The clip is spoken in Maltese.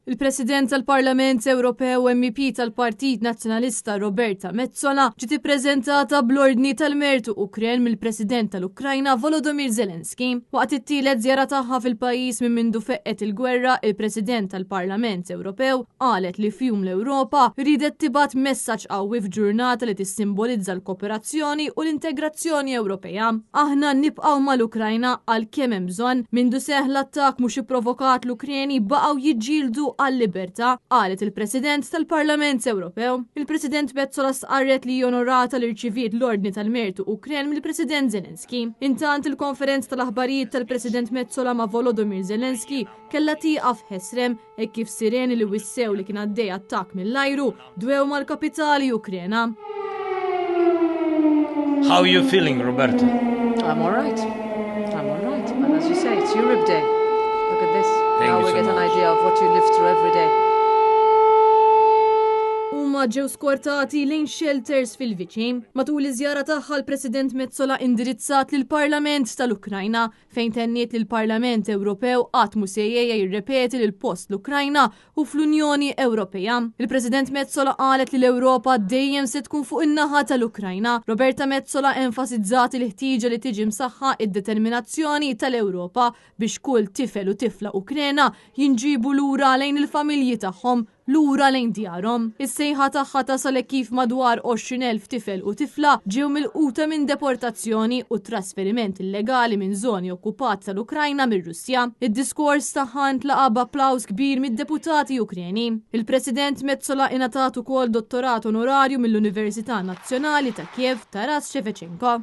Il-President tal-Parlament Ewropew MEP tal-Partit Nazzjonalista Roberta Metsola ġiet ippreżentata bl-ordni tal-mertu Ukren mill-President tal-Ukrajna Volodymyr Zelensky. Waqt it-tielet żjara tagħha fil-pajjiż minn mindu feqqet il-gwerra, il-President tal-Parlament Ewropew qalet li fjum l-Ewropa ridet tibgħat messaġġ qawwi f'ġurnata li tissimbolizza l-kooperazzjoni u l-integrazzjoni Ewropea. Aħna nibqgħu mal-Ukrajna għalkemm hemm bżonn mindu seħħ l-attakk mhux ipprovokat l-Ukreni baqgħu jiġġieldu għall-libertà, qalet il-President tal-Parlament Ewropew. Il-President Metsola stqarret li onorata li rċiviet l-ordni tal-mertu Ukren mill-President Zelensky. Intant il-konferenz tal-aħbarijiet tal-President Metsola ma' Volodymyr Zelensky kellha tieqaf ħesrem hekk kif sireni li wissew li kien għaddej attakk mill-ajru dwew mal-kapitali Ukrena. How are you feeling, Roberta? I'm all right. And as you say, it's Europe Day. Look at this. Now we get an idea of what you live through every day. Huma ġew skortati lejn shelters fil-viċin. Matul iż-żjara tagħha l-President Metsola indirizzat lill-Parlament tal-Ukrajna fejn tenniet li l-Parlament Ewropew qatt mhu se jirrepeti lil post l-Ukrajna u fl-Unjoni Ewropea. Il-President Metsola qalet li l-Ewropa dejjem se tkun fuq in-naħa tal-Ukrajna. Roberta Metsola enfasizzat il-ħtieġa li tiġi msaħħa id-determinazzjoni tal-Ewropa biex kull tifel u tifla Ukrena jinġibu lura lejn il-familji tagħhom lura lejn djarhom. Is-sejħa tagħha tasal kif madwar 20,000 tifel u tifla ġew milquta minn deportazzjoni u trasferiment illegali minn żoni okkupati tal-Ukrajna mir-Russja. Id-diskors tagħha ntlaqa b'applaws kbir mid-deputati Ukreni. Il-President Metsola ingħatat ukoll dottorat onorarju mill-Università Nazzjonali ta' Kiev Taras Shevchenko.